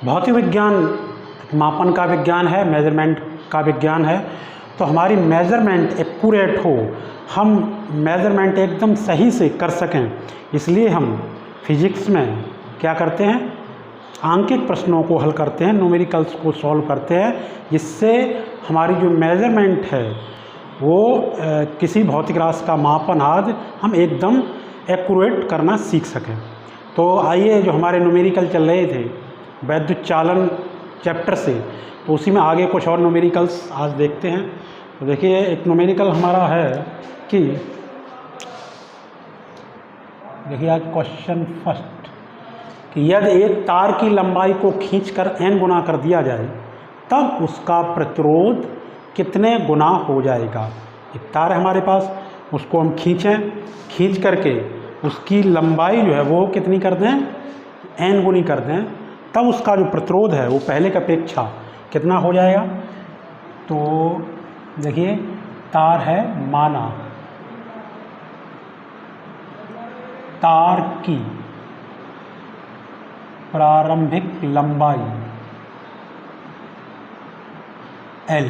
भौतिक विज्ञान मापन का विज्ञान है, मेजरमेंट का विज्ञान है। तो हमारी मेजरमेंट एक्यूरेट हो, हम मेजरमेंट एकदम सही से कर सकें, इसलिए हम फिजिक्स में क्या करते हैं, आंकिक प्रश्नों को हल करते हैं, न्यूमेरिकल्स को सॉल्व करते हैं, जिससे हमारी जो मेजरमेंट है वो किसी भौतिक राशि का मापन आदि हम एकदम एक्यूरेट करना सीख सकें। तो आइए, जो हमारे न्यूमेरिकल चल रहे थे वैद्युत चालन चैप्टर से, तो उसी में आगे कुछ और न्यूमेरिकल्स आज देखते हैं। तो देखिए, एक न्यूमेरिकल हमारा है कि देखिए आज क्वेश्चन फर्स्ट कि यदि एक तार की लंबाई को खींचकर n गुना कर दिया जाए तब उसका प्रतिरोध कितने गुना हो जाएगा। एक तार है हमारे पास, उसको हम खींच करके उसकी लंबाई जो है वो कितनी कर दें, n गुनी कर दें, तब उसका जो प्रतिरोध है वो पहले की अपेक्षा कितना हो जाएगा। तो देखिए, तार है माना, तार की प्रारंभिक लंबाई L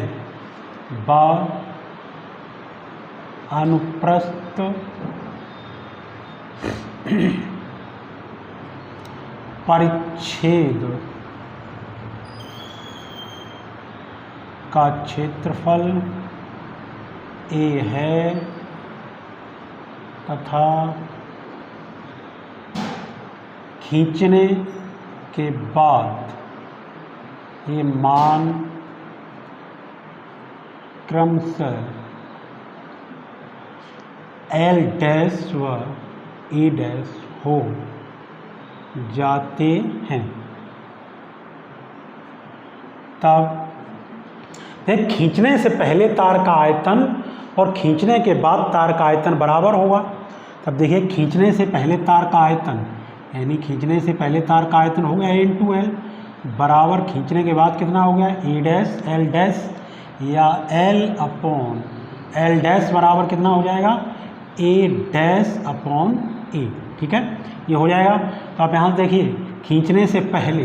बार अनुप्रस्थ परिच्छेद का क्षेत्रफल A है तथा खींचने के बाद ये मान क्रमशः L डैश व E डैश हो जाते हैं। तब देख, खींचने से पहले तार का आयतन और खींचने के बाद तार का आयतन बराबर होगा। तब देखिए, खींचने से पहले तार का आयतन यानी खींचने से पहले तार का आयतन हो गया A×L बराबर खींचने के बाद कितना हो गया E डैश L डैश, या L डैश बराबर कितना हो जाएगा A डैश अपॉन A। ठीक है, ये हो जाएगा। तो आप यहाँ से देखिए, खींचने से पहले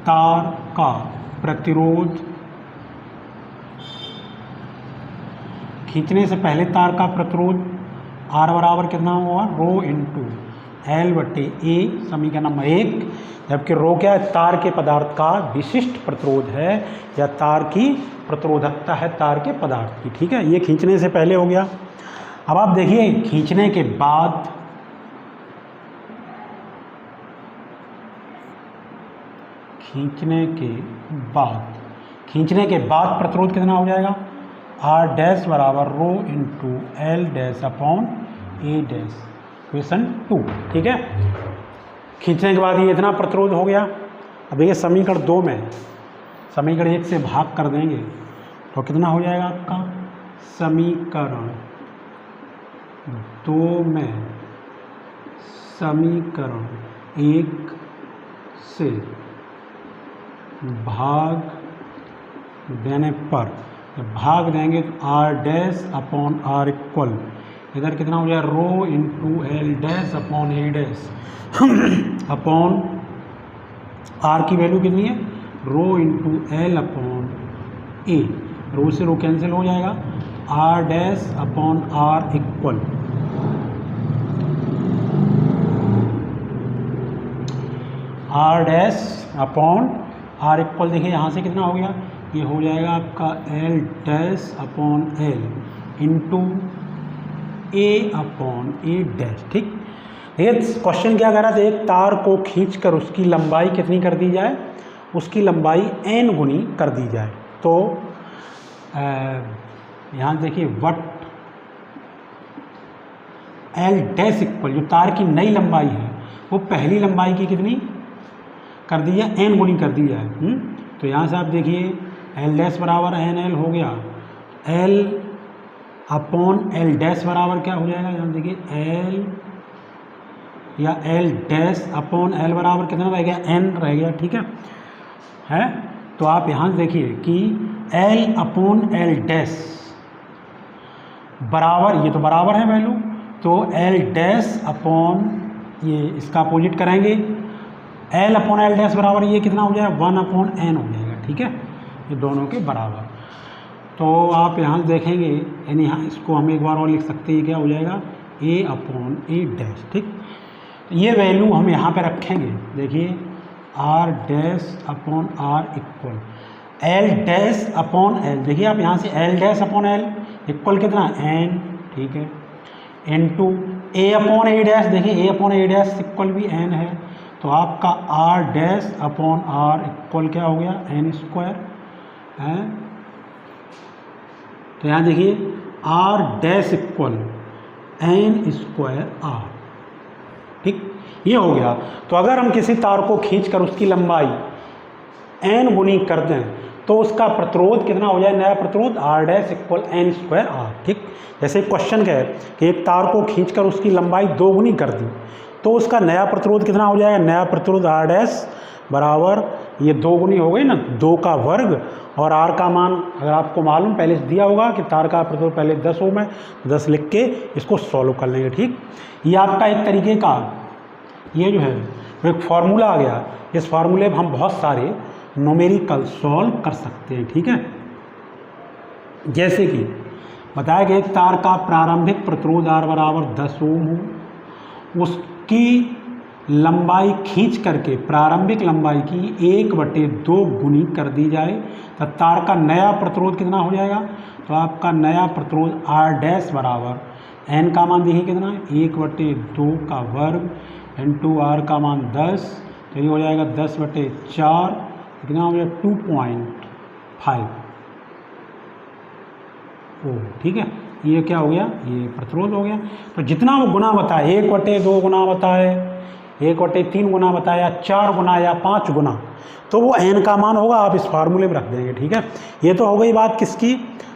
तार का प्रतिरोध, खींचने से पहले तार का प्रतिरोध R बराबर कितना होगा, रो इंटू L बटे A, समीकरण नंबर 1। जबकि रो क्या है, तार के पदार्थ का विशिष्ट प्रतिरोध है या तार की प्रतिरोधकता है तार के पदार्थ की। ठीक है, ये खींचने से पहले हो गया। अब आप देखिए, खींचने के बाद प्रतिरोध कितना हो जाएगा, R डैश बराबर rho into L dash upon A dash, question 2। ठीक है, खींचने के बाद ये इतना प्रतिरोध हो गया। अब देखिए, समीकरण 2 में समीकरण 1 से भाग कर देंगे तो कितना हो जाएगा आपका, समीकरण 2 में समीकरण 1 से भाग देने पर, जब भाग देंगे तो R dash upon R equal, इधर कितना हो जाएगा, rho into L dash upon A dash upon R की वैल्यू कितनी है, rho into L upon A, rho से रो कैंसिल हो जाएगा, R dash upon R equal R dash upon R equal, देखिए यहाँ से कितना हो गया, ये हो जाएगा आपका L dash upon L into A upon A dash. ठीक, ये क्वेश्चन क्या कह रहा था, एक तार को खींचकर उसकी लंबाई कितनी कर दी जाए, उसकी लंबाई n गुनी कर दी जाए। तो यहाँ देखिए, वट L डैश इक्वल, जो तार की नई लंबाई है वो पहली लंबाई की कितनी कर दी जाए, n गुनी कर दी जाए। तो यहाँ से आप देखिए, L डैश बराबर NL हो गया, L अपॉन L डैश बराबर क्या हो जाएगा, यहाँ देखिए L या L डैश अपॉन L बराबर कितना रह गया, N रह गया। ठीक है, तो आप यहाँ देखिए कि L अपॉन L डैश बराबर, ये तो बराबर है वैल्यू, तो एल डैश अपॉन ये इसका अपोजिट करेंगे, एल अपॉन एल डैश बराबर ये कितना हो जाएगा 1 अपॉन एन हो जाएगा, ठीक है, ये दोनों के बराबर। तो आप यहाँ देखेंगे यानी यहाँ इसको हम एक बार और लिख सकते हैं, क्या हो जाएगा ए अपॉन ए डैश, ठीक। ये वैल्यू हम यहाँ पे रखेंगे, देखिए R dash upon R equal L dash upon L, देखिए आप यहाँ से L dash upon L equal कितना एन, ठीक है, N to A upon A dash, देखिए A upon A dash equal भी एन है, तो आपका R dash upon R equal क्या हो गया एन स्क्वायर है। तो यहाँ देखिए R dash equal N square R, ठीक, ये हो गया। तो अगर हम किसी तार को खींचकर उसकी लंबाई एन गुनी कर दें तो उसका प्रतिरोध कितना हो जाए, नया प्रतिरोध R dash equal N square R, ठीक। जैसे क्वेश्चन क्या है कि एक तार को खींचकर उसकी लंबाई 2 गुनी कर दी तो उसका नया प्रतिरोध कितना हो जाएगा, नया प्रतिरोध आर डैश बराबर ये 2 गुनी हो गई ना 2 का वर्ग, और आर का मान अगर आपको मालूम पहले से दिया होगा कि तार का प्रतिरोध पहले 10 ओम है, 10 लिख के इसको सॉल्व कर लेंगे, ठीक। ये आपका एक तरीके का ये जो है एक फार्मूला आ गया, इस फार्मूले में हम बहुत सारे न्यूमेरिकल सॉल्व कर सकते हैं, ठीक है। जैसे कि बताया कि एक तार का प्रारंभिक प्रतिरोध आर बराबर 10 ओम हो, उसकी लंबाई खींच करके प्रारंभिक लंबाई की 1/2 गुनी कर दी जाए तो तार का नया प्रतिरोध कितना हो जाएगा, तो आपका नया प्रतिरोध आर डैश बराबर एन का मान देखिए कितना है 1/2 का वर्ग इंटू आर का मान 10, तो ये हो जाएगा 10/4, कितना हो जाएगा 2.5 ओम, ठीक है। ये क्या हो गया, ये प्रतिरोध हो गया। तो जितना वो गुना बताए 1/2 गुना बताए, 1/3 गुना बताया, 4 गुना या 5 गुना, तो वो एन का मान होगा, आप इस फार्मूले में रख देंगे, ठीक है। ये तो हो गई बात किसकी,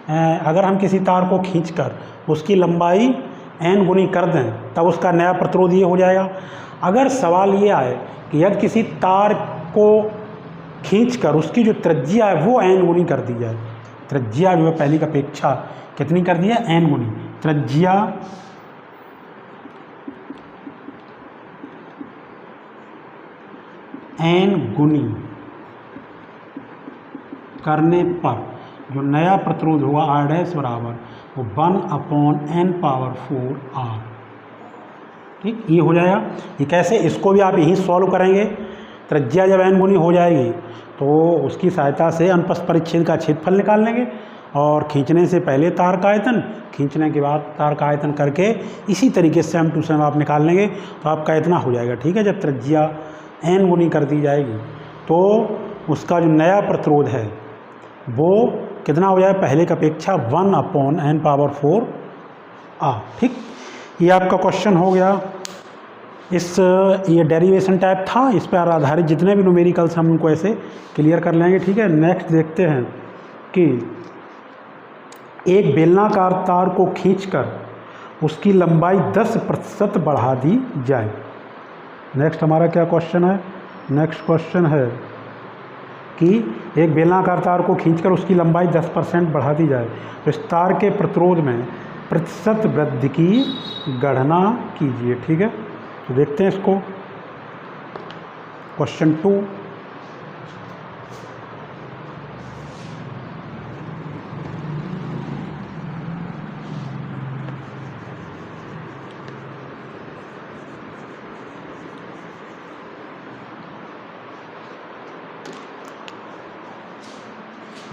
अगर हम किसी तार को खींचकर उसकी लंबाई एन गुनी कर दें तब उसका नया प्रतिरोध ये हो जाएगा। अगर सवाल ये आए कि यदि किसी तार को खींचकर उसकी जो त्रिज्या है वो एन गुनी कर दी जाए, त्रिज्या जो है पहली की अपेक्षा कितनी कर दी है एन गुनी, त्रिज्या एन गुनी करने पर जो नया प्रतिरोध होगा आर डैश बराबर वो 1/n⁴ आर, ठीक, ये हो जाएगा। ये कैसे, इसको भी आप यहीं सॉल्व करेंगे। त्रिज्या जब एन गुनी हो जाएगी तो उसकी सहायता से अनुप्रस्थ परिच्छेद का क्षेत्रफल निकाल लेंगे, और खींचने से पहले तार का आयतन, खींचने के बाद तार का आयतन करके इसी तरीके से सेम टू सेम आप निकाल लेंगे, तो आपका इतना हो जाएगा, ठीक है। जब त्रिज्या एन गुनी कर दी जाएगी तो उसका जो नया प्रतिरोध है वो कितना हो जाएगा, पहले की अपेक्षा 1/n⁴ आर, ठीक। ये आपका क्वेश्चन हो गया। ये डेरिवेशन टाइप था, इस पर आधारित जितने भी न्यूमेरिकल्स हम उनको ऐसे क्लियर कर लेंगे, ठीक है। नेक्स्ट देखते हैं कि एक बेलनाकार तार को खींचकर उसकी लंबाई 10% बढ़ा दी जाए। नेक्स्ट हमारा क्या क्वेश्चन है, नेक्स्ट क्वेश्चन है कि एक बेलनाकार तार को खींचकर उसकी लंबाई 10% बढ़ा दी जाए तो इस तार के प्रतिरोध में प्रतिशत वृद्धि की गणना कीजिए, ठीक है। तो देखते हैं इसको, क्वेश्चन 2।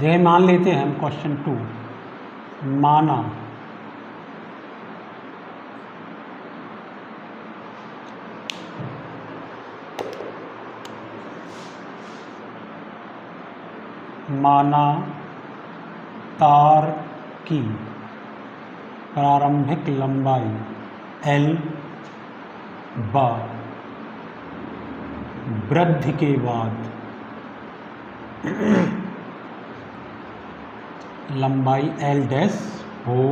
ये मान लेते हैं हम क्वेश्चन 2, माना तार की प्रारंभिक लंबाई L वृद्धि के बाद लंबाई L डैश हो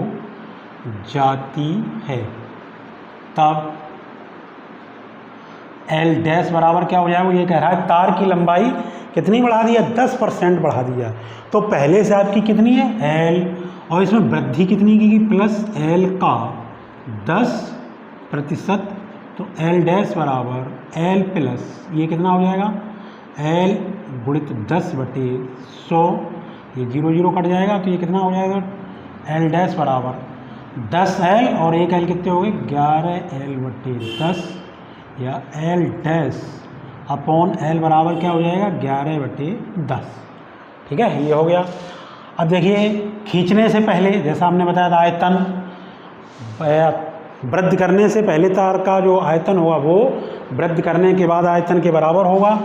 जाती है, तब L डैश बराबर क्या हो जाएगा, वो ये कह रहा है तार की लंबाई कितनी बढ़ा दी है, 10% बढ़ा दी है। तो पहले से आपकी कितनी है L और इसमें वृद्धि कितनी की प्लस एल का 10%, तो एल डैश बराबर एल प्लस ये कितना हो जाएगा, एल गुणित 10/100, ये 0 0 कट जाएगा तो ये कितना हो जाएगा, एल डैश बराबर 10L और 1L कितने हो गए 11L/10, या एल डैश अपॉन एल बराबर क्या हो जाएगा 11/10। ठीक है, ये हो गया। अब देखिए खींचने से पहले जैसा हमने बताया था आयतन वृद्धि करने से पहले तार का जो आयतन होगा वो वृद्धि करने के बाद आयतन के बराबर होगा।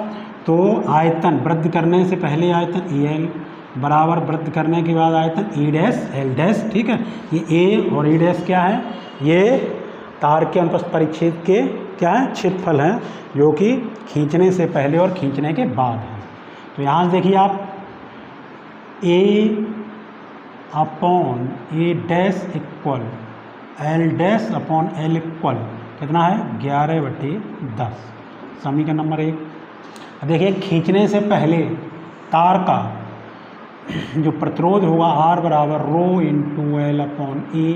तो आयतन वृद्धि करने से पहले आयतन EL बराबर वृद्धि करने के बाद आयतन E डैश L डैश। ठीक है, ये A और E डैश क्या है, ये तार के अनुप्रस्थ परिच्छेद के क्या है क्षेत्रफल हैं, जो कि खींचने से पहले और खींचने के बाद है। तो यहाँ से देखिए आप A upon A dash equal L dash upon L equal कितना है 11/10, समीकरण नंबर 1। अब देखिए खींचने से पहले तार का जो प्रतिरोध होगा R बराबर rho into L upon A,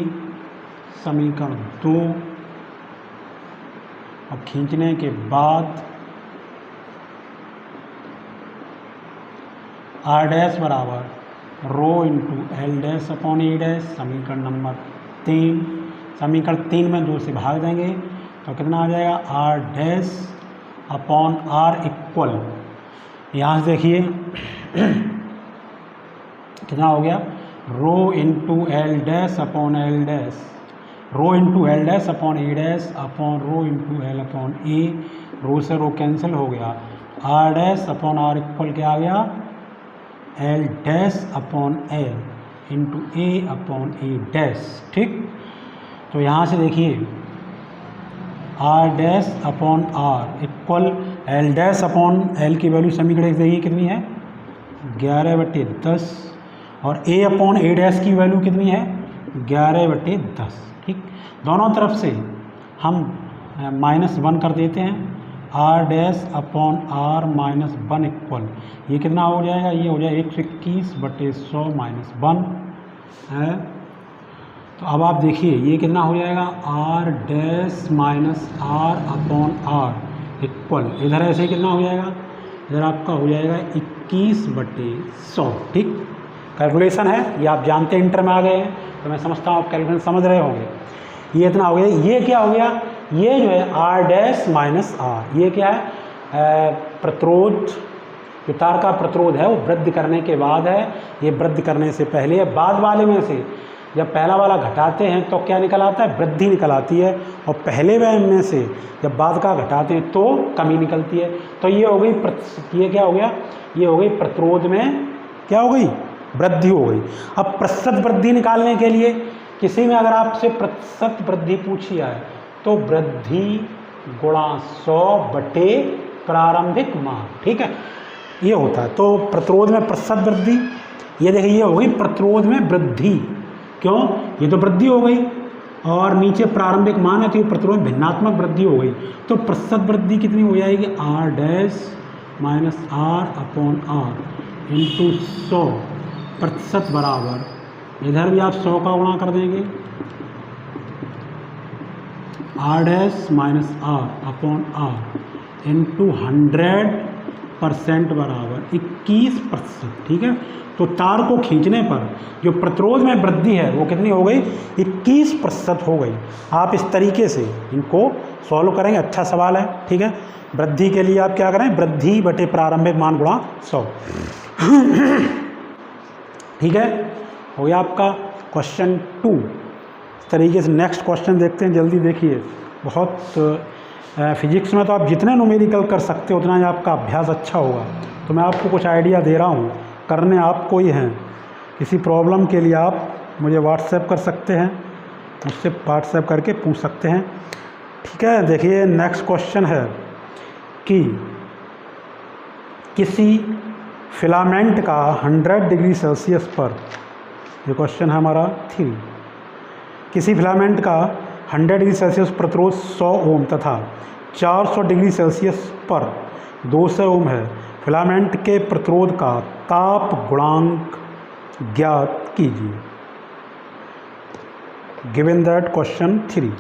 समीकरण 2। और खींचने के बाद R डैश बराबर rho into L dash upon A dash, समीकरण नंबर 3। समीकरण 3 में 2 से भाग देंगे तो कितना आ जाएगा R dash upon R equal, यहाँ से देखिए कितना हो गया rho into L dash upon L dash, rho into L dash upon A dash upon rho into L upon A, rho से रो कैंसिल हो गया, R dash upon R equal क्या आ गया L dash upon L into A upon A dash. ठीक, तो यहाँ से देखिए R dash upon R equal L dash upon L की वैल्यू समीकरण देखिए कितनी है 11/10, और A अपॉन A डैश की वैल्यू कितनी है 11/10। ठीक, दोनों तरफ से हम -1 कर देते हैं, R dash upon R -1 equal ये कितना हो जाएगा, ये हो जाएगा 121/100 -1 है। तो अब आप देखिए ये कितना हो जाएगा R dash minus R upon R equal, इधर ऐसे कितना हो जाएगा, इधर आपका हो जाएगा 21/100। ठीक, कैलकुलेशन है ये आप जानते हैं, इंटर में आ गए हैं तो मैं समझता हूँ आप कैलकुलेशन समझ रहे होंगे। ये इतना हो गया, ये क्या हो गया, ये जो है R डैश माइनस R, ये क्या है प्रतिरोध, जो तार का प्रतिरोध है वो वृद्धि करने के बाद है, ये वृद्धि करने से पहले है। बाद वाले में से जब पहला वाला घटाते हैं तो क्या निकल आता है, वृद्धि निकल आती है, और पहले में से जब बाद का घटाते हैं तो कमी निकलती है। तो ये हो गई ये क्या हो गया, ये हो गई प्रतिरोध में क्या हो गई वृद्धि हो गई। अब प्रतिशत वृद्धि निकालने के लिए किसी में अगर आपसे प्रतिशत वृद्धि पूछी है तो वृद्धि गुणा 100 प्रारंभिक मान। ठीक है, ये होता है। तो प्रतिरोध में प्रतिशत वृद्धि, ये देखिए ये हो गई प्रतिरोध में वृद्धि, क्यों, ये तो वृद्धि हो गई, और नीचे प्रारंभिक मान है तो ये प्रतिरोध भिन्नात्मक वृद्धि हो गई। तो प्रतिशत वृद्धि कितनी हो जाएगी R dash minus R upon R into 100 प्रतिशत बराबर, इधर भी आप 100 का गुणा कर देंगे, R dash minus R upon R into 100% बराबर 21%। ठीक है, तो तार को खींचने पर जो प्रतिरोध में वृद्धि है वो कितनी हो गई 21% हो गई। आप इस तरीके से इनको सॉल्व करेंगे, अच्छा सवाल है। ठीक है, वृद्धि के लिए आप क्या करें, वृद्धि बटे प्रारंभिक मान गुणा 100। ठीक है, हो गया आपका क्वेश्चन 2। इस तरीके से नेक्स्ट क्वेश्चन देखते हैं, जल्दी देखिए। बहुत फिजिक्स में तो आप जितने न्यूमेरिकल कर सकते हो उतना ही आपका अभ्यास अच्छा होगा। तो मैं आपको कुछ आइडिया दे रहा हूँ, करने आपको ही हैं। किसी प्रॉब्लम के लिए आप मुझे व्हाट्सएप कर सकते हैं, मुझसे व्हाट्सएप करके पूछ सकते हैं। ठीक है, देखिए नेक्स्ट क्वेश्चन है कि किसी फिलामेंट का 100 डिग्री सेल्सियस पर, ये क्वेश्चन है हमारा 3, किसी फिलामेंट का 100 डिग्री सेल्सियस प्रतिरोध 100 ओम तथा 400 डिग्री सेल्सियस पर 200 ओम है। फिलामेंट के प्रतिरोध का ताप गुणांक ज्ञात कीजिए। Given that question 3।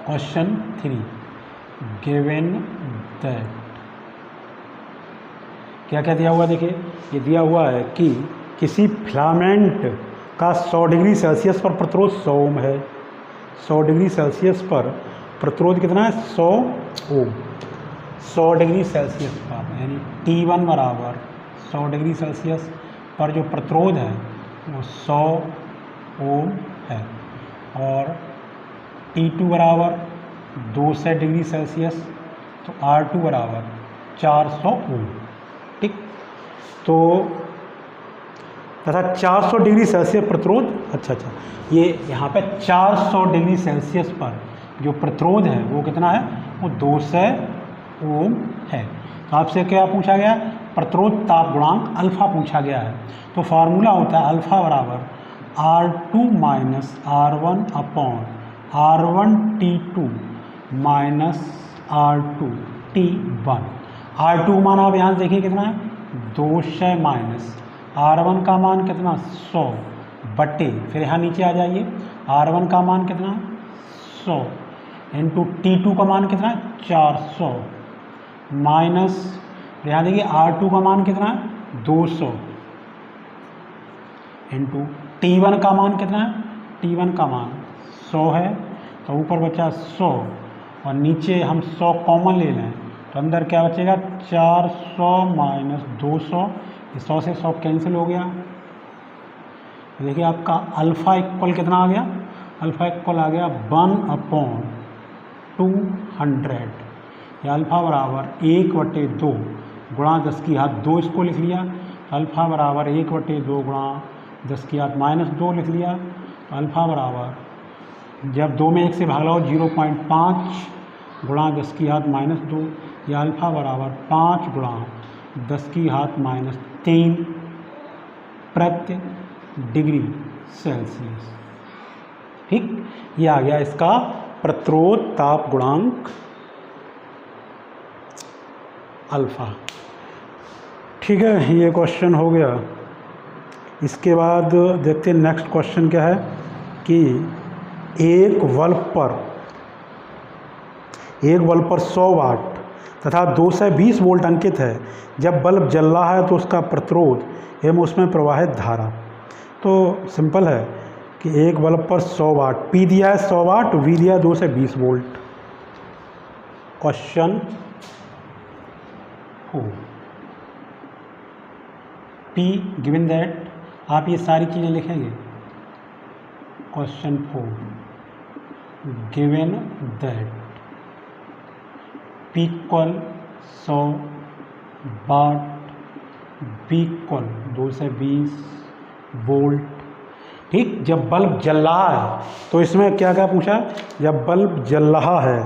Question 3 given that, क्या क्या दिया हुआ देखिए, ये दिया हुआ है कि किसी फिलामेंट का 100 डिग्री सेल्सियस पर प्रतिरोध 100 ओम है। 100 डिग्री सेल्सियस पर प्रतिरोध कितना है? 100 ओम। 100 डिग्री सेल्सियस पर यानी T1 बराबर 100 डिग्री सेल्सियस पर जो प्रतिरोध है वो 100 ओम है, और T2 बराबर 200 डिग्री सेल्सियस तो R2 बराबर 400 ओम। ठीक, तो तथा 400 डिग्री सेल्सियस प्रतिरोध, अच्छा ये यहाँ पे 400 डिग्री सेल्सियस पर जो प्रतिरोध है वो कितना है? वो 200 ओम है। तो आपसे क्या पूछा गया? प्रतिरोध ताप गुणांक अल्फा पूछा गया है। तो फार्मूला होता है अल्फा बराबर R2 minus R1 upon R1 T2 minus R2 T1। R2 मान आप यहाँ से देखिए कितना है? 200 माइनस R1 का मान कितना? 100 बटे, फिर यहाँ नीचे आ जाइए, R1 का मान कितना है? 100 इंटू T2 का मान कितना है? 400 माइनस, यहाँ देखिए R2 का मान कितना है? 200 इंटू T1 का मान कितना है? T1 का मान 100 है, तो ऊपर बचा 100 और नीचे हम 100 कॉमन ले लें तो अंदर क्या बचेगा? 400 माइनस 200, 100 से 100 कैंसिल हो गया। देखिए आपका अल्फ़ा इक्वल कितना आ गया? अल्फ़ा इक्वल आ गया 1/200, या अल्फ़ा बराबर 1/2 गुणा 10 की घात 2 इसको लिख लिया। अल्फ़ा बराबर 1/2 गुणा 10 की घात -2 लिख लिया। अल्फ़ा बराबर, जब 2 में 1 से भाग लगाओ 0.5 गुणा 10 की घात -2, या अल्फ़ा बराबर 5 गुणा 10 की घात -3 प्रति डिग्री सेल्सियस। ठीक, ये आ गया इसका प्रतिरोध ताप गुणांक अल्फ़ा। ठीक है, ये क्वेश्चन हो गया। इसके बाद देखते हैं नेक्स्ट क्वेश्चन क्या है कि एक बल्ब पर 100 वाट तथा 220 वोल्ट अंकित है। जब बल्ब जल रहा है तो उसका प्रतिरोध एवं उसमें प्रवाहित धारा। तो सिंपल है कि एक बल्ब पर 100 वाट, P दिया है 100 वाट, V दिया है 220 volt. Question 4 P given that, आप ये सारी चीज़ें लिखेंगे। Question 4 given that P equal 100 watt, B equal 220 volt. ठीक, जब बल्ब जल रहा है तो इसमें क्या क्या पूछा? जब बल्ब जल रहा है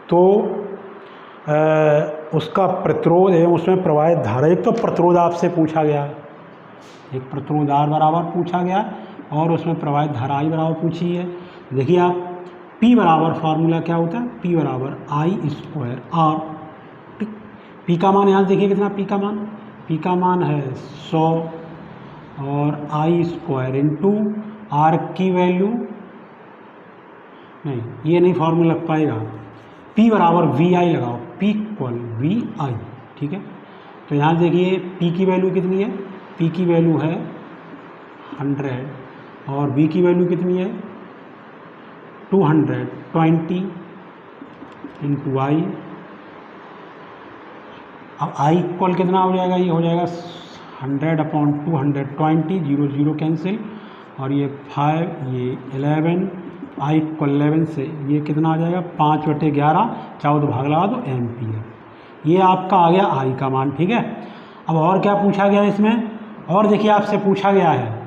तो उसका प्रतिरोध एवं उसमें प्रवाहित धारा। एक तो प्रतिरोध आपसे पूछा गया, एक प्रतिरोध R बराबर पूछा गया और उसमें प्रवाहित धारा I बराबर पूछी है। देखिए आप P बराबर फार्मूला क्या होता है? P बराबर I²R। ठीक, P का मान यहाँ देखिए कितना? P का मान है 100 और I² इंटू R की वैल्यू, नहीं ये नहीं फार्मूला लग पाएगा। P बराबर VI लगाओ, P इक्वल VI। ठीक है, तो यहाँ देखिए P की वैल्यू कितनी है? P की वैल्यू है 100 और V की वैल्यू कितनी है? 220 इंटू I। अब I इक्वल कितना हो जाएगा? ये हो जाएगा 100/220, 0 0 कैंसिल, और ये 5, ये 11, I इक्वल 11 से ये कितना आ जाएगा? 5/11, चाहो तो भाग लगा दो, एम्पियर। ये आपका आ गया I का मान। ठीक है, अब और क्या पूछा गया इसमें? और देखिए आपसे पूछा गया है,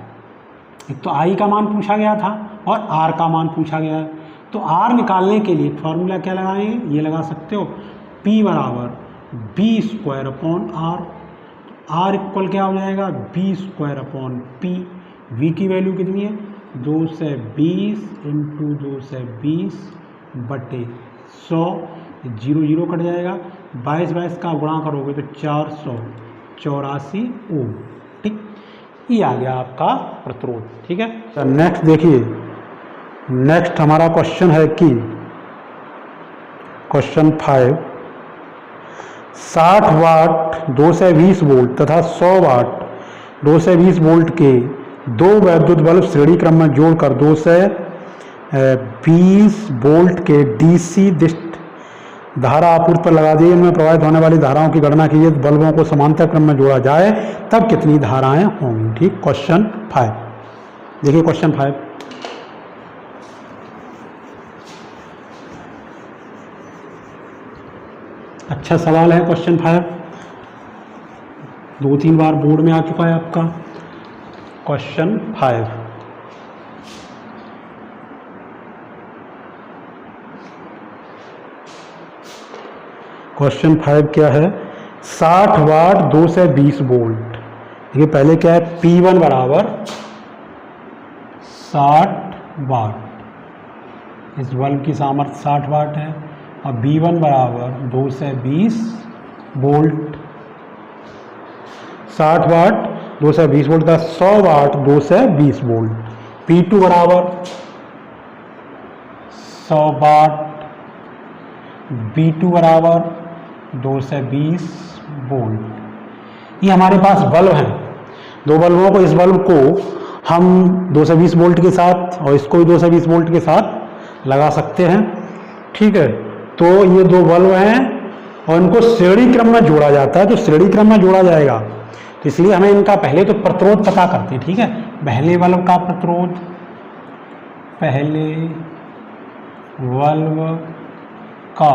एक तो I का मान पूछा गया था और R का मान पूछा गया है। तो R निकालने के लिए फॉर्मूला क्या लगाएंगे? ये लगा सकते हो, P बराबर B²/R। R इक्वल क्या हो जाएगा? B² upon P। V की वैल्यू कितनी है? 2 से 20 इंटू 2 से 20 बटे 100, 0 0 कट जाएगा, 22 का गुणा करोगे तो 484 ओम। ठीक, ये आ गया आपका प्रतिरोध। ठीक है, तो नेक्स्ट देखिए, नेक्स्ट हमारा क्वेश्चन है कि क्वेश्चन 5, 60 वाट 2 से 20 वोल्ट तथा 100 वाट 2 से 20 वोल्ट के दो वैद्युत बल्ब श्रेणी क्रम में जोड़कर 2 से 20 वोल्ट के डीसी दिष्ट धारा आपूर्ति पर लगा दी, इनमें प्रवाहित होने वाली धाराओं की गणना कीजिए। बल्बों को समांतर क्रम में जोड़ा जाए तब कितनी धाराएं होंगी। ठीक, क्वेश्चन 5 देखिए, क्वेश्चन 5 अच्छा सवाल है। क्वेश्चन 5 2-3 बार बोर्ड में आ चुका है आपका। क्वेश्चन 5, क्वेश्चन 5 क्या है? 60 वाट 2 से 20 वोल्ट। देखिए पहले क्या है, P1 बराबर 60 वाट, इस बल्ब की सामर्थ्य 60 वाट है, और B1 बराबर 2 से 20 वोल्ट। 60 वाट 2 से 20 वोल्ट का 100 वाट 2 से 20 वोल्ट। P2 बराबर 100 वाट, B2 बराबर 2 से 20 वोल्ट। ये हमारे पास बल्ब हैं, दो बल्बों को, इस बल्ब को हम 2 से 20 वोल्ट के साथ और इसको भी 2 से 20 वोल्ट के साथ लगा सकते हैं। ठीक है, तो ये दो बल्ब हैं और इनको श्रेणी क्रम में जोड़ा जाता है। तो श्रेणी क्रम में जोड़ा जाएगा तो इसलिए हमें इनका पहले तो प्रतिरोध पता करते हैं। ठीक है, पहले बल्ब का प्रतिरोध, पहले बल्ब का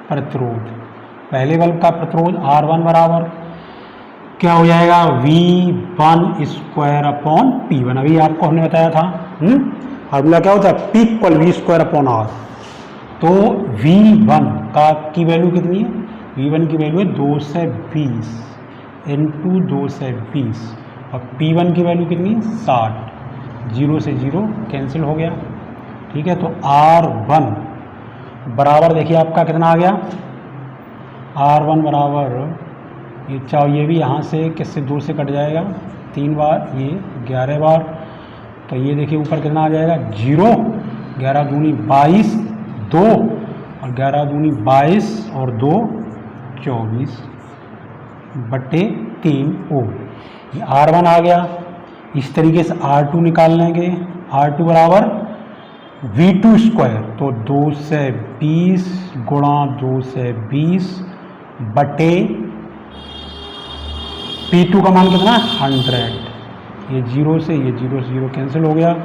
प्रतिरोध, पहले बल्ब का प्रतिरोध R1 बराबर क्या हो जाएगा, V1 स्क्वायर अपॉन P1। अभी आपको हमने बताया था फार्मूला क्या होता है, P equal V square upon R। तो V1 का की वैल्यू कितनी है, V1 की वैल्यू है 2 से 20 इंटू 2 से 20, और P1 की वैल्यू कितनी है 60, 0 से 0 कैंसिल हो गया। ठीक है, तो R1 बराबर देखिए आपका कितना आ गया, R1 बराबर ये चाहो ये भी यहाँ से किससे 2 से कट जाएगा 3 बार, ये 11 बार, तो ये देखिए ऊपर कितना आ जाएगा 0, 11 दूनी 22, 2 और 11 दूनी 22 और 2 24 बटे 3 ओम। ये R1 आ गया। इस तरीके से R2 निकाल लेंगे, R2 बराबर V2 स्क्वायर, तो 2 से 20 गुणा 2 से 20 बटे P2 का मान कितना 100, ये 0 से 0 कैंसिल हो गया।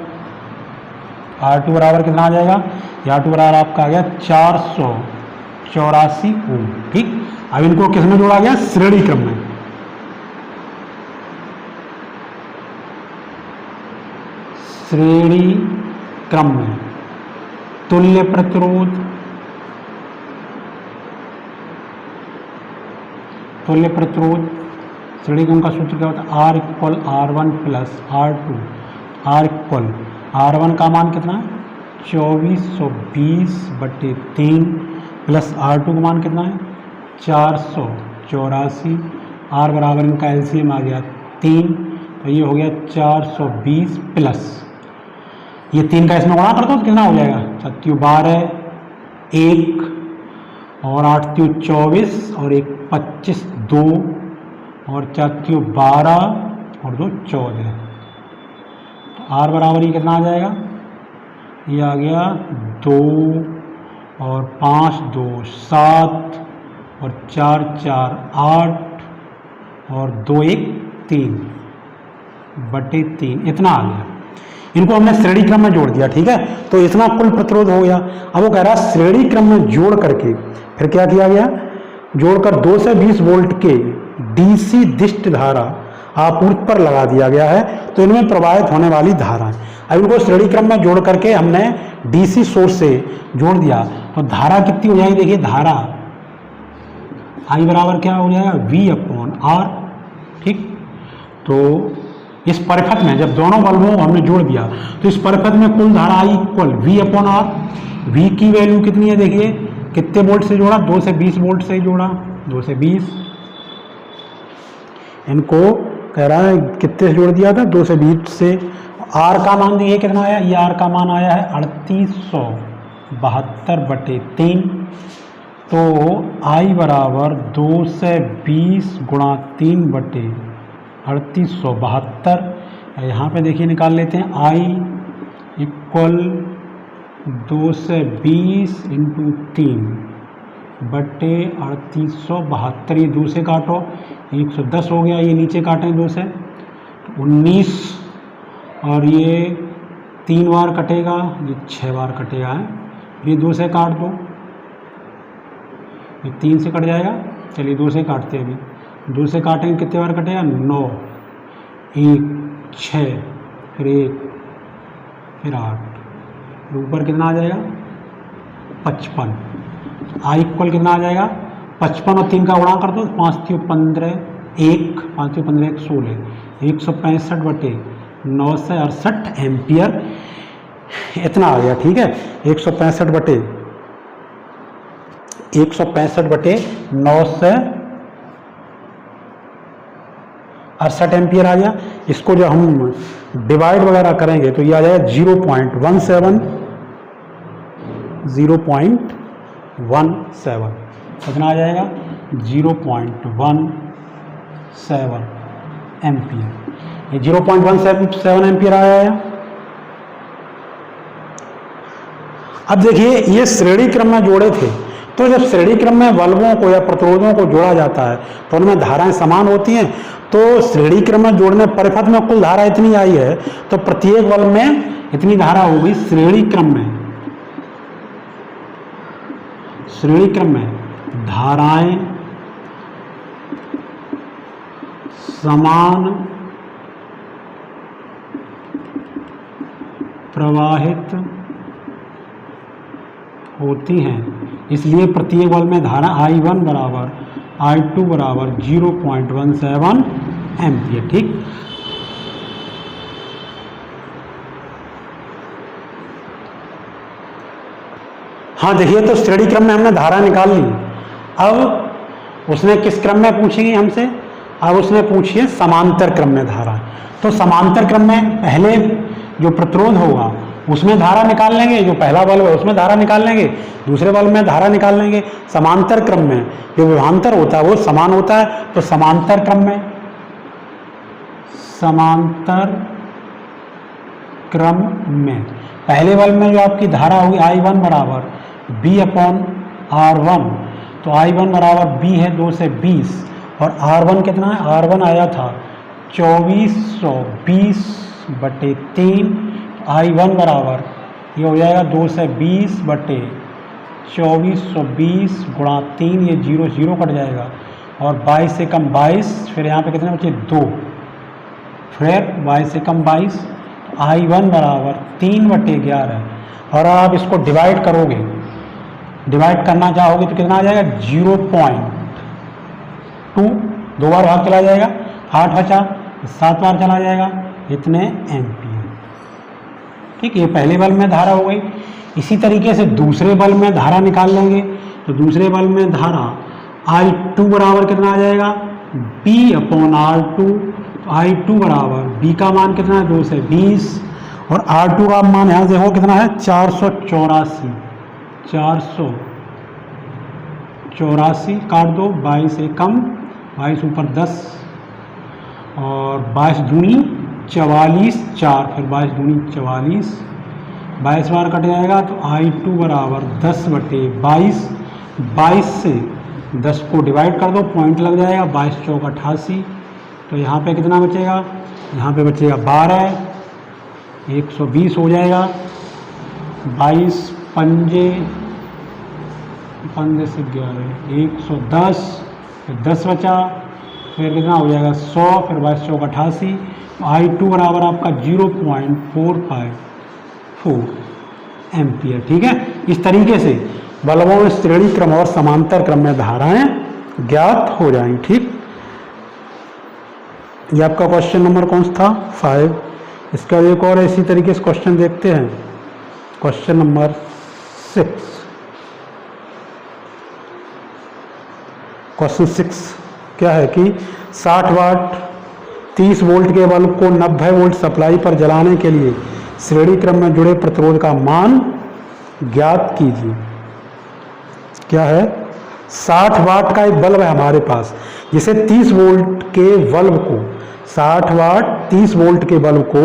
R2 बराबर कितना आ जाएगा, R2 बराबर आपका आ गया 484 ओम। ठीक, अब इनको किस में जोड़ा गया, श्रेणी क्रम में। श्रेणी क्रम में तुल्य प्रतिरोध, तुल्य प्रतिरोध श्रेणी क्रम का सूत्र क्या होता है, R equal R1 plus R2। R equal R1 का मान कितना है 2420 बटे 3 प्लस R2 का मान कितना है 484। R बराबर इनका एलसीएम आ गया 3, तो ये हो गया 420 प्लस ये 3 का इसमें गुणा कर दो तो कितना हो जाएगा, 7 12 1 और 8 24 और 1 25 2 और 4 12 और 2 14। R बराबर ये कितना आ जाएगा, ये आ गया 2 और 5 2 7 और 4 4 8 और 2 1 3 बटे 3, इतना आ गया। इनको हमने श्रेणी क्रम में जोड़ दिया। ठीक है, तो इतना कुल प्रतिरोध हो गया। अब वो कह रहा है श्रेणी क्रम में जोड़ करके फिर क्या किया गया, जोड़कर 2 से 20 वोल्ट के डीसी दिष्ट धारा आपूर्ति पर लगा दिया गया है, तो इनमें प्रवाहित होने वाली धाराएं। अब इनको श्रेणी क्रम में जोड़ करके हमने डीसी सोर्स से जोड़ दिया, तो धारा कितनी हो जाएगी, देखिए धारा I बराबर क्या हो जाएगा V अपॉन R। ठीक, तो इस परिपथ में जब दोनों बल्बों को हमने जोड़ दिया तो इस परिपथ में कुल धारा I equal V upon R. V की वैल्यू कितनी है देखिए, कितने वोल्ट से जोड़ा, 2 से 20 वोल्ट से जोड़ा, 2 से 20। इनको कह रहा है कितने से जोड़ दिया था, 2 से 20 से। आर का मान देखिए कितना आया, ये आर का मान आया है 3872/3। तो आई बराबर 2 से 20 गुणा 3/3872। यहाँ पे देखिए निकाल लेते हैं, आई इक्वल 2 से 20 इंटू 3/3872। ये 2 से काटो, 110 हो गया। ये नीचे काटें 2 से 19, और ये 3 बार कटेगा, ये 6 बार कटेगा है। ये 2 से काट दो, ये 3 से कट जाएगा। चलिए 2 से काटते हैं, अभी 2 से काटेंगे कितने बार कटेगा, 9, 1, 6, फिर 1, फिर 8, फिर ऊपर कितना आ जाएगा 55। आई इक्वल कितना आ जाएगा 55 और 3 का गुणा कर दो, 5 3 15 1, 5 3 15 1 16, 165/968 एम्पियर इतना आ गया। ठीक है, 165/968 एम्पियर आ गया। इसको जो हम डिवाइड वगैरह करेंगे तो ये आ जाएगा 0.17 कितना आ जाएगा 0.17 एम्पियर। ये 0.17 एम्पियर आया है। अब देखिए ये श्रेणी क्रम में जोड़े थे, तो जब श्रेणी क्रम में बल्बों को या प्रतिरोधों को जोड़ा जाता है तो उनमें धाराएं समान होती हैं। तो श्रेणी क्रम में जोड़ने परिपथ में कुल धारा इतनी आई है, तो प्रत्येक बल्ब में इतनी धारा होगी। श्रेणी क्रम में धाराएं समान प्रवाहित होती हैं, इसलिए प्रत्येक बल्ब में धारा I1 बराबर I2 बराबर 0.17 एम्पियर। ठीक, हाँ देखिए, तो श्रेणी क्रम में हमने धारा निकाल ली। अब उसने किस क्रम में पूछेगी हमसे, अब उसने पूछी है समांतर क्रम में धारा। तो समांतर क्रम में पहले जो प्रतिरोध होगा उसमें धारा निकाल लेंगे, जो पहला बल्ब है उसमें धारा निकाल लेंगे, दूसरे बल्ब में धारा निकाल लेंगे। समांतर क्रम में जो विभवांतर होता है वो समान होता है। तो समांतर क्रम में पहले बल्ब में जो आपकी धारा होगी I1 बराबर B अपॉन R1। तो I1 बराबर B है 2 से 20, और R1 कितना है, R1 आया था 2420/3। I1 बराबर ये हो जाएगा 2 से 20/2420 गुणा 3, ये 0 0 कट जाएगा, और 22 से कम 22, फिर यहाँ पे कितने बचे 2, फिर 22 से कम 22। I1 बराबर 3/11। और आप इसको डिवाइड करोगे, डिवाइड करना चाहोगे तो कितना आ जाएगा 0.2, 2 बार भाग चला जाएगा, 8 बचा, 7 बार चला जाएगा, इतने एम्पियर। ठीक, ये पहले बल्ब में धारा हो गई। इसी तरीके से दूसरे बल्ब में धारा निकाल लेंगे। तो दूसरे बल्ब में धारा I2 बराबर कितना आ जाएगा B अपॉन R2। तो I2 बराबर B का मान कितना है 2 से 20, और R2 का मान यहाँ देखो कितना है 484 काट दो, 22 से कम, 22 ऊपर 10, और 22 दूनी 44, 4, फिर 22 दूनी 44, 22 बार कट जाएगा। तो I2 बराबर 10/22, 22 से 10 को डिवाइड कर दो, पॉइंट लग जाएगा, 22 चौक 88। तो यहाँ पे कितना बचेगा, यहाँ पे बचेगा 12, 120 हो जाएगा, 22 पंजे 15 से 11, 110, फिर 10 बचा, फिर कितना हो जाएगा 100, फिर 22 चौक 88। I2 बराबर आपका 0.454 एम्पियर। ठीक है, इस तरीके से बल्बों में श्रेणी क्रम और समांतर क्रम में धाराएं ज्ञात हो जाएं। ठीक, ये आपका क्वेश्चन नंबर कौन सा था 5। इसका एक और इसी तरीके से क्वेश्चन देखते हैं, क्वेश्चन नंबर 6। क्वेश्चन 6 क्या है कि 60 वाट 30 वोल्ट के बल्ब को 90 वोल्ट सप्लाई पर जलाने के लिए श्रेणी क्रम में जुड़े प्रतिरोध का मान ज्ञात कीजिए। क्या है, 60 वाट का एक बल्ब है हमारे पास, जिसे 30 वोल्ट के बल्ब को 60 वाट 30 वोल्ट के बल्ब को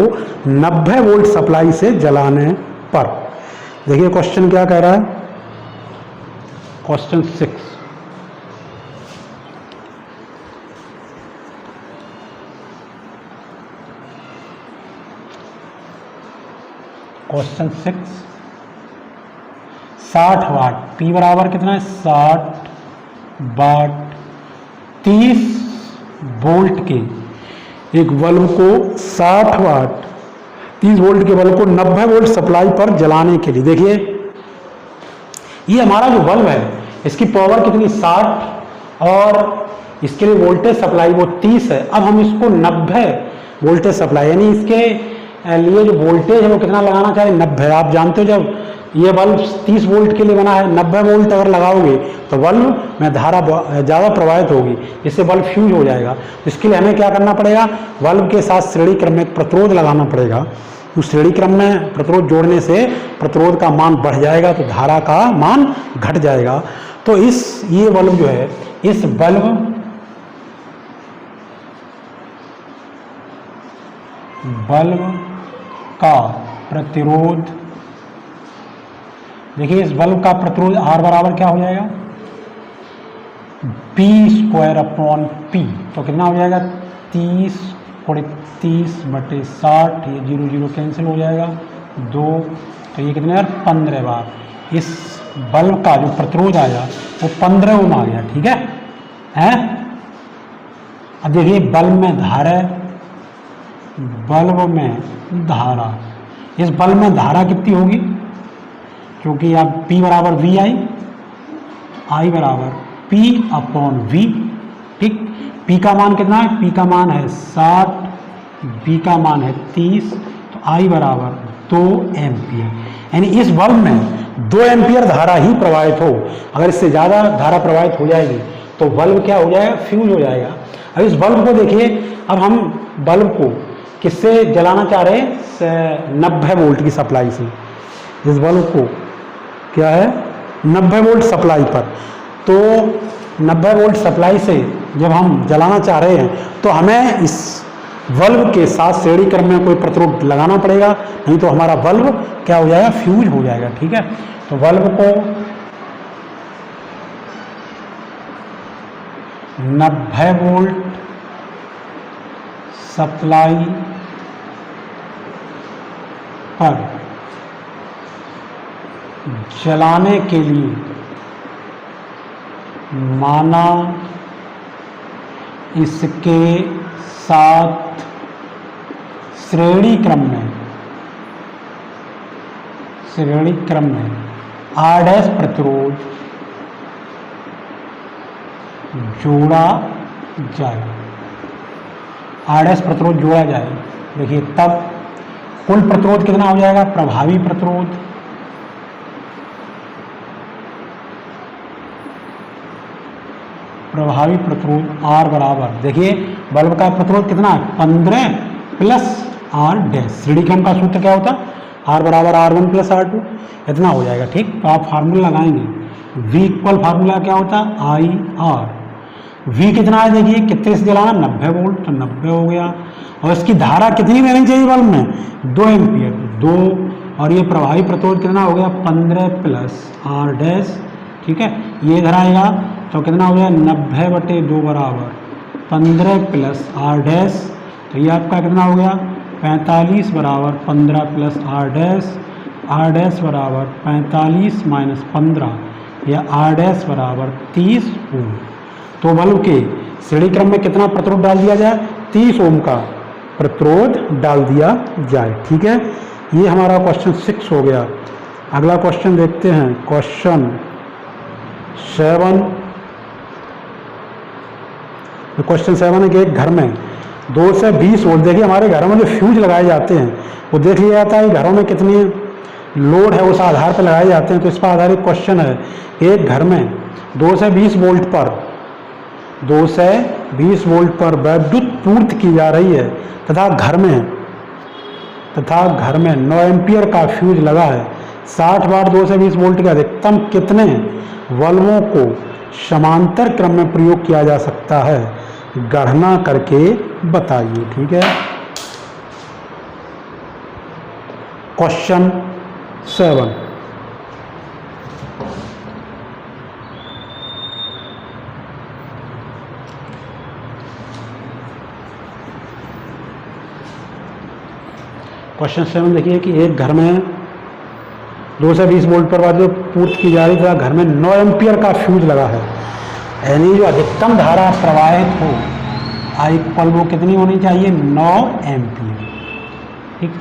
90 वोल्ट सप्लाई से जलाने पर, देखिए क्वेश्चन क्या कह रहा है, क्वेश्चन 6। क्वेश्चन 6 60 वाट P बराबर कितना है 60 वाट 30 वोल्ट के एक बल्ब को 60 वाट 30 वोल्ट के बल्ब को 90 वोल्ट सप्लाई पर जलाने के लिए, देखिए ये हमारा जो बल्ब है इसकी पावर कितनी 60 और इसके लिए वोल्टेज सप्लाई वो 30 है। अब हम इसको 90 वोल्टेज सप्लाई यानी इसके लिए जो वोल्टेज है वो कितना लगाना चाहिए 90। आप जानते हो जब ये बल्ब 30 वोल्ट के लिए बना है, 90 वोल्ट अगर लगाओगे तो बल्ब में धारा ज़्यादा प्रवाहित होगी, इससे बल्ब फ्यूज हो जाएगा। इसके लिए हमें क्या करना पड़ेगा, बल्ब के साथ श्रेणी क्रम में एक प्रतिरोध लगाना पड़ेगा। उस श्रेणी क्रम में प्रतिरोध जोड़ने से प्रतिरोध का मान बढ़ जाएगा तो धारा का मान घट जाएगा। तो ये बल्ब जो है, इस बल्ब का प्रतिरोध, देखिए इस बल्ब का प्रतिरोध R बराबर क्या हो जाएगा P²/P। तो कितना हो जाएगा 30 × 30/60, ये 0 0 कैंसिल हो जाएगा 2, तो ये कितने बार 15 बार। इस बल्ब का जो प्रतिरोध आया वो 15 ओम आ गया, ठीक है। अब देखिए बल्ब में धारा, बल्ब में धारा, इस बल्ब में धारा कितनी होगी, क्योंकि अब P बराबर वी आई बराबर P/V, ठीक। P का मान कितना है, P का मान है 60, V का मान है 30, तो I बराबर 2 एम्पियर। यानी इस बल्ब में 2 एम्पियर धारा ही प्रवाहित हो, अगर इससे ज़्यादा धारा प्रवाहित हो जाएगी तो बल्ब क्या हो जाएगा, फ्यूज हो जाएगा। अब इस बल्ब को देखिए, अब हम बल्ब को किससे जलाना चाह रहे हैं 90 वोल्ट की सप्लाई से। इस बल्ब को क्या है 90 वोल्ट सप्लाई पर, तो 90 वोल्ट सप्लाई से जब हम जलाना चाह रहे हैं तो हमें इस बल्ब के साथ श्रेणी क्रम में कोई प्रतिरोध लगाना पड़ेगा, नहीं तो हमारा बल्ब क्या हो जाएगा, फ्यूज हो जाएगा, ठीक है। तो बल्ब को 90 वोल्ट सप्लाई पर जलाने के लिए माना इसके साथ श्रेणी क्रम में R' प्रतिरोध जोड़ा जाए, R' प्रतिरोध जोड़ा जाए। देखिए तब कुल प्रतिरोध कितना हो जाएगा, प्रभावी प्रतिरोध R बराबर, देखिए बल्ब का प्रतिरोध कितना है 15 + R'। श्रेणी क्रम का सूत्र क्या होता है, R बराबर R1 + R2, इतना हो जाएगा, ठीक। तो आप फार्मूला लगाएंगे, V इक्वल फार्मूला क्या होता है IR। V कितना है, देखिए कितने से जलाना 90 वोल्ट, तो 90 हो गया। और इसकी धारा कितनी रहनी चाहिए बल्ब में 2 एम्पियर, 2, और ये प्रभावी प्रतिरोध कितना हो गया 15 + R', ठीक है। ये इधर आएगा तो कितना हो गया 90/2 बराबर 15 + R', तो ये आपका कितना हो गया 45 बराबर 15 + R' बराबर 45 - 15 या R' बराबर 30 ओम। तो बल्ब के श्रेणी क्रम में कितना प्रतिरोध डाल दिया जाए, 30 ओम का प्रतिरोध डाल दिया जाए, ठीक है। ये हमारा क्वेश्चन 6 हो गया। अगला क्वेश्चन देखते हैं, क्वेश्चन 7। क्वेश्चन 7 है कि एक घर में 2 से 20 वोल्ट। देखिए हमारे घरों में जो फ्यूज लगाए जाते हैं वो देख लिया जाता है घरों में कितनी लोड है उस आधार पर लगाए जाते हैं। तो इस पर आधारित क्वेश्चन है, एक घर में 2 से 20 वोल्ट पर 2 से 20 वोल्ट पर विद्युत पूर्ति की जा रही है तथा घर में 9 एम्पियर का फ्यूज लगा है। 60 वाट 2 से 20 वोल्ट के अधिकतम कितने बल्बों को समांतर क्रम में प्रयोग किया जा सकता है, गणना करके बताइए। ठीक है, क्वेश्चन 7। क्वेश्चन 7 देखिए कि एक घर में 2 से 20 वोल्ट पर जो पूर्ति की जा रही है घर में 9 एम्पियर का फ्यूज लगा है, यानी जो अधिकतम धारा प्रवाहित हो आई इक्वल वो कितनी होनी चाहिए, 9 एम्पियर। ठीक,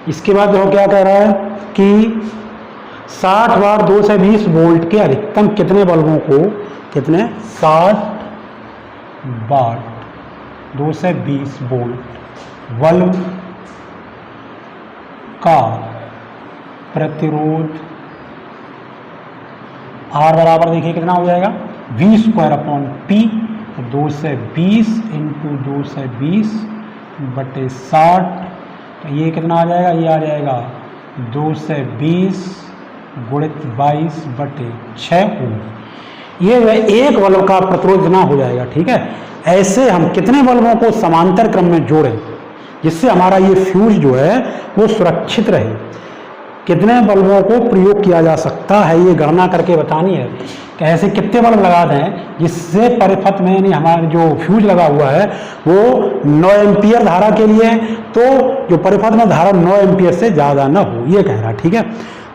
इसके बाद जो क्या कह रहा है कि 60 वाट 2 से 20 वोल्ट के अधिकतम कितने बल्बों को, कितने 60 वाट 2 से 20 वोल्ट बल्ब का प्रतिरोध R बराबर देखिए कितना हो जाएगा, V² P। 2 से 20 इंटू 2 से 20 बटे 60, तो ये कितना आ जाएगा, ये आ जाएगा 2 से 20 गुणित 22 बटे 6 ओम। ये एक बल्ब का प्रतिरोध इतना हो जाएगा। ठीक है, ऐसे हम कितने बल्बों को समांतर क्रम में जोड़ें जिससे हमारा ये फ्यूज जो है वो सुरक्षित रहे, कितने बल्बों को प्रयोग किया जा सकता है ये गणना करके बतानी है कि ऐसे कितने बल्ब लगा दें जिससे परिपथ में यानी हमारा जो फ्यूज लगा हुआ है वो 9 एम्पियर धारा के लिए, तो जो परिपथ में धारा 9 एम्पियर से ज़्यादा ना हो, ये कह रहा। ठीक है,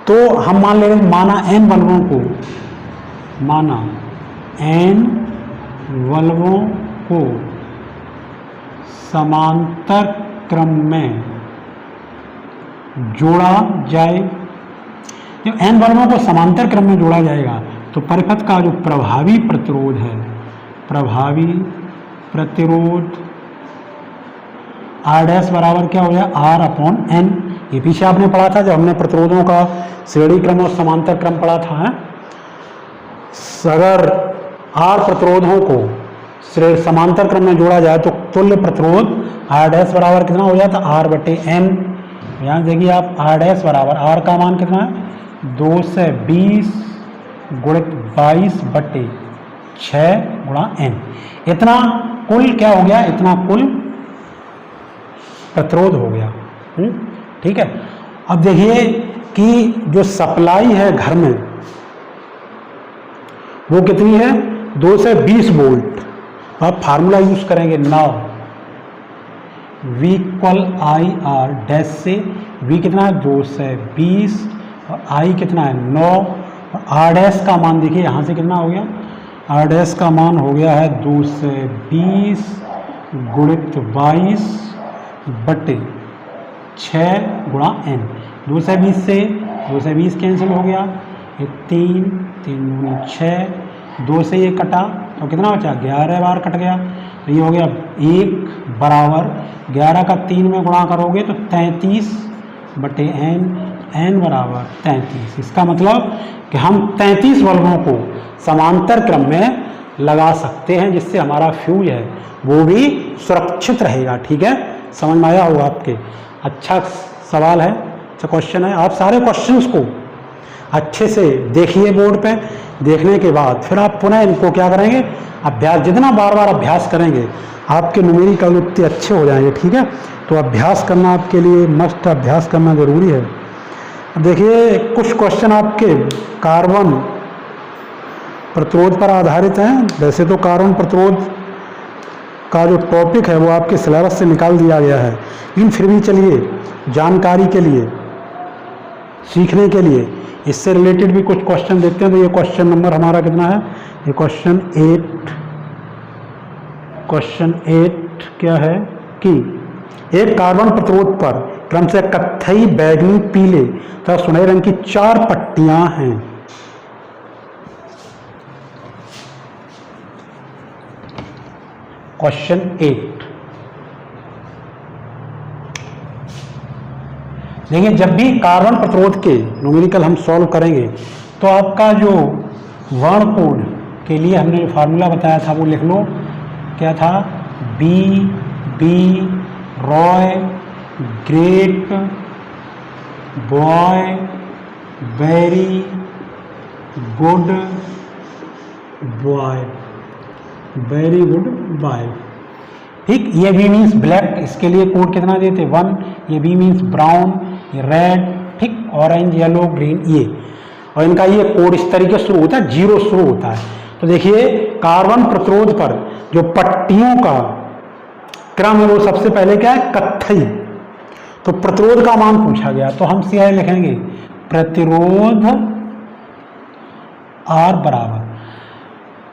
तो हम मान ले रहे हैं, माना n बल्बों को समांतर क्रम में जोड़ा जाए। जब n बल्बों को समांतर क्रम में जोड़ा जाएगा तो परिपथ का जो प्रभावी प्रतिरोध है, प्रभावी प्रतिरोध R डैश बराबर क्या हो गया, R/N। ये पीछे आपने पढ़ा था जब हमने प्रतिरोधों का श्रेणी क्रम और समांतर क्रम पढ़ा था। अगर R प्रतिरोधों को समांतर क्रम में जोड़ा जाए तो तुल्य प्रतिरोध R डैश बराबर कितना हो जाता, R/N। यहाँ देखिए आप R डैश बराबर R का मान कितना है, 2 से 20 गुणित 22 बटे 6 गुणा n। इतना कुल क्या हो गया, इतना कुल प्रतिरोध हो गया। ठीक है, अब देखिए कि जो सप्लाई है घर में वो कितनी है, 2 से 20 वोल्ट। आप फार्मूला यूज करेंगे नाउ, V=IR डैश से V कितना है, 2 से 20 और I कितना है 9 और R डैश का मान देखिए यहाँ से कितना हो गया, R डैश का मान हो गया है 2 से 20 गुणित 22 बटे 6 गुणा n। 2 से 20 कैंसिल हो गया, ये 3 दूनी 6, 2 से ये कटा तो कितना बचा, 11 बार कट गया, तो ये हो गया 1 बराबर 11 का 3 में गुणा करोगे तो 33 बटे n बराबर 33। इसका मतलब कि हम 33 बल्बों को समांतर क्रम में लगा सकते हैं जिससे हमारा फ्यूज है वो भी सुरक्षित रहेगा। ठीक है, समझ में आया होगा आपके। अच्छा सवाल है, अच्छा क्वेश्चन है। आप सारे क्वेश्चंस को अच्छे से देखिए बोर्ड पे, देखने के बाद फिर आप पुनः इनको क्या करेंगे, अभ्यास, जितना बार बार अभ्यास करेंगे आपके न्यूमेरिकल उतने अच्छे हो जाएंगे। ठीक है, तो अभ्यास करना आपके लिए मस्ट, अभ्यास करना ज़रूरी है। देखिए कुछ क्वेश्चन आपके कार्बन प्रतिरोध पर आधारित हैं। वैसे तो कार्बन प्रतिरोध का जो टॉपिक है वो आपके सिलेबस से निकाल दिया गया है, लेकिन फिर भी चलिए जानकारी के लिए, सीखने के लिए इससे रिलेटेड भी कुछ क्वेश्चन देखते हैं। तो ये क्वेश्चन नंबर हमारा कितना है, ये क्वेश्चन 8 क्या है कि एक कार्बन प्रतिरोध पर क्रम से कत्थई, बैगनी, पीले तथा सुनहरे रंग की 4 पट्टियां हैं। क्वेश्चन 8 देखिए जब भी कार्बन प्रतिरोध के न्यूमेरिकल हम सॉल्व करेंगे तो आपका जो वर्ण कोड के लिए हमने जो फार्मूला बताया था वो लिख लो, क्या था, B B Roy great boy very good boy, very good boy. ठीक, ये बी मीन्स ब्लैक, इसके लिए कोड कितना देते 1, ये बी मीन्स ब्राउन, ये रेड, ठीक, ऑरेंज येलो ग्रीन, ये, और इनका ये कोड इस तरीके से शुरू होता है, 0 शुरू होता है। तो देखिए कार्बन प्रतिरोध पर जो पट्टियों का क्रम है वो सबसे पहले क्या है, कत्थई। तो प्रतिरोध का मान पूछा गया तो हम सीधे लिखेंगे प्रतिरोध R बराबर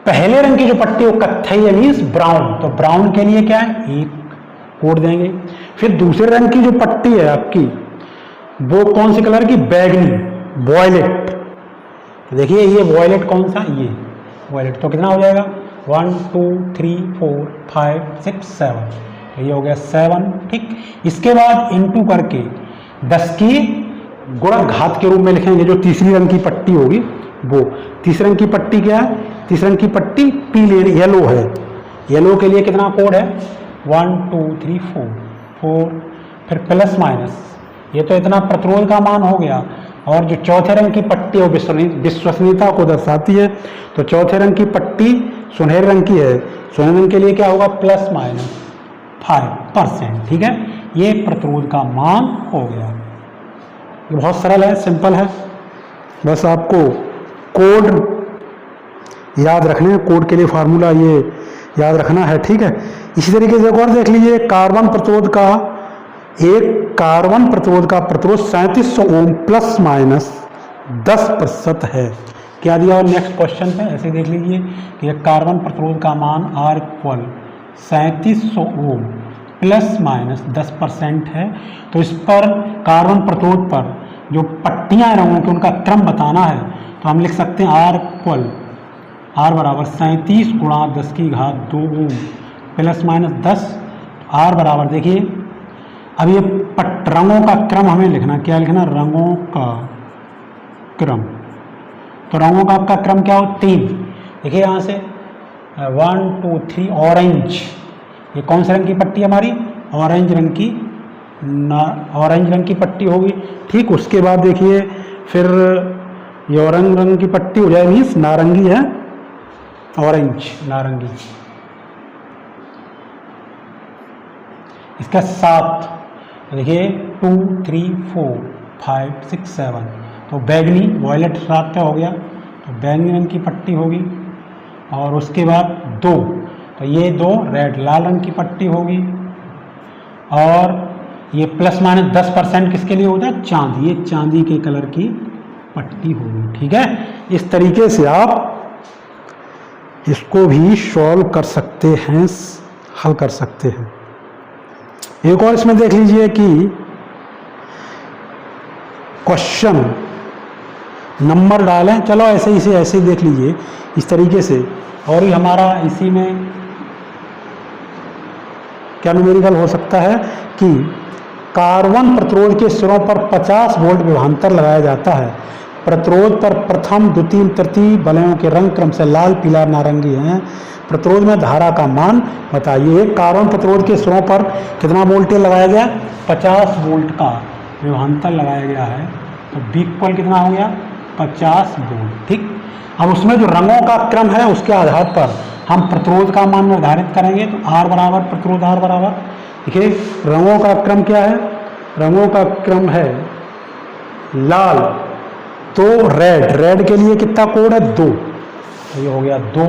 पहले रंग की जो पट्टी वो कत्थई है मीन्स ब्राउन, तो ब्राउन के लिए क्या है 1 कोड देंगे। फिर दूसरे रंग की जो पट्टी है आपकी वो कौन से कलर की, बैगनी वॉयलेट। तो देखिए ये वॉयलेट कौन सा, ये वॉयलेट, तो कितना हो जाएगा 1 2 3 4 5 6 7, तो ये हो गया 7। ठीक, इसके बाद इनटू करके 10 की गुणक घात के रूप में लिखेंगे जो तीसरी रंग की पट्टी होगी वो। तीसरे रंग की पट्टी क्या है, तीसरे रंग की पट्टी पीले येलो है, येलो के लिए कितना कोड है 1 2 3 4, फिर प्लस माइनस, ये तो इतना प्रतिरोध का मान हो गया। और जो चौथे रंग की पट्टी है वो विश्वसनीयता को दर्शाती है, तो चौथे रंग की पट्टी सुनहरे रंग की है, सुनहरे रंग के लिए क्या होगा प्लस माइनस 5%। ठीक है, ये प्रतिरोध का मान हो गया। ये बहुत सरल है, सिंपल है, बस आपको कोड याद रखने हैं, कोड के लिए फार्मूला ये याद रखना है। ठीक है, इसी तरीके से एक और देख लीजिए, कार्बन प्रतिरोध का प्रतिरोध 3700 ओम प्लस माइनस 10% है। क्या दिया और नेक्स्ट क्वेश्चन पे ऐसे देख लीजिए कि एक कार्बन प्रतिरोध का मान R equal 3700 ohm plus minus 10% है। तो इस पर कार्बन प्रतिरोध पर जो पट्टियाँ रंगों के उनका क्रम बताना है, तो हम लिख सकते हैं R बराबर 37 गुणा 10 की घात 2 ओम प्लस माइनस 10। R बराबर देखिए अब ये रंगों का क्रम हमें लिखना, क्या लिखना, रंगों का क्रम। तो रंगों का आपका क्रम क्या हो 3, देखिए यहाँ से 1 2 3 ऑरेंज, ये कौन से रंग की पट्टी हमारी, ऑरेंज रंग की पट्टी होगी। ठीक, उसके बाद देखिए फिर ये ऑरेंज रंग की पट्टी हो जाए मीन्स नारंगी है, ऑरेंज नारंगी, इसका 7, देखिए 2 3 4 5 6 7, तो बैगनी वॉयलेट 7 का हो गया, तो बैगनी रंग की पट्टी होगी। और उसके बाद 2, तो ये 2 रेड लाल रंग की पट्टी होगी। और ये प्लस माइनस 10% किसके लिए होता है, चांदी, ये चांदी के कलर की पट्टी होगी। ठीक है, इस तरीके से आप इसको भी सॉल्व कर सकते हैं, हल कर सकते हैं। एक और इसमें देख लीजिए कि क्वेश्चन नंबर डालें, चलो ऐसे ही देख लीजिए इस तरीके से। और ही हमारा इसी में क्या न्यूमेरिकल हो सकता है कि कार्बन प्रतिरोध के सिरों पर 50 वोल्ट विभवांतर लगाया जाता है। प्रतिरोध पर प्रथम द्वितीय तृतीय वलयों के रंग क्रम से लाल पीला नारंगी हैं। प्रतिरोध में धारा का मान बताइए। कार्बन प्रतिरोध के सिरों पर कितना वोल्टेज लगाया गया, 50 वोल्ट का विभवांतर लगाया गया है। तो बी इक्वल कितना हो गया 50 वोल्ट। ठीक, अब उसमें जो रंगों का क्रम है उसके आधार पर हम प्रतिरोध का मान निर्धारित करेंगे। तो R बराबर प्रतिरोध R बराबर, देखिए रंगों का क्रम क्या है, रंगों का क्रम है लाल तो रेड के लिए कितना कोड है 2, तो ये हो गया 2।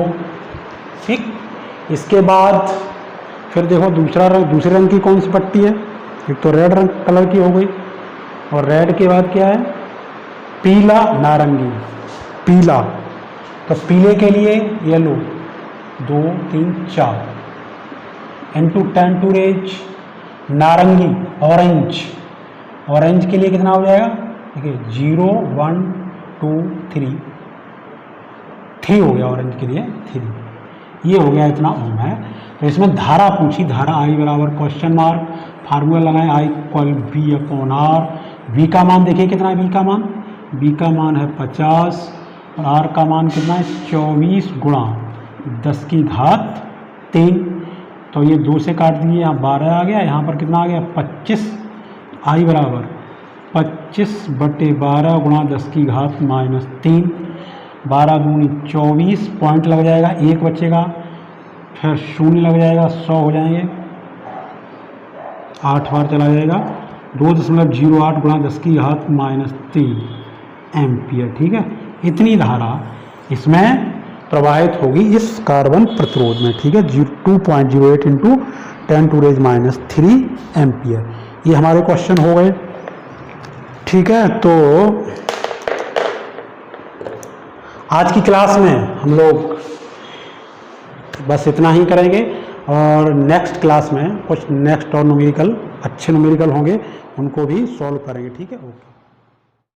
ठीक, इसके बाद फिर देखो दूसरा रंग, दूसरे रंग की कौन सी पट्टी है, एक तो रेड रंग कलर की हो गई, और रेड के बाद क्या है पीला नारंगी, पीला, तो पीले के लिए येलो 2 3 4 इनटू 10 टू रेज, नारंगी ऑरेंज के लिए कितना हो जाएगा, देखिए 0 1 2 3 हो गया ऑरेंज के लिए 3, ये हो गया इतना ओम है। तो इसमें धारा पूछी, धारा I बराबर क्वेश्चन मार्क, फार्मूला लगाए I equal B upon R, V का मान देखिए कितना है, V का मान है 50 और R का मान कितना है 24 गुणा 10 की घात 3। तो ये 2 से काट दिए, यहाँ 12 आ गया, यहाँ पर कितना आ गया 25। I बराबर 25/12 गुणा 10 की घात -3। 12 दूनी 24, पॉइंट लग जाएगा, 1 बचेगा, फिर 0 लग जाएगा, 100 हो जाएंगे, 8 बार चला जाएगा, 2.08 गुणा 10 की घात -3 एम्पियर। ठीक है, इतनी धारा इसमें प्रवाहित होगी इस कार्बन प्रतिरोध में। ठीक है, 2.08 इंटू 10⁻³ एम्पियर। ये हमारे क्वेश्चन हो गए। ठीक है, तो आज की क्लास में हम लोग बस इतना ही करेंगे और नेक्स्ट क्लास में कुछ नेक्स्ट और न्यूमेरिकल अच्छे न्यूमेरिकल होंगे, उनको भी सॉल्व करेंगे। ठीक है, ओके।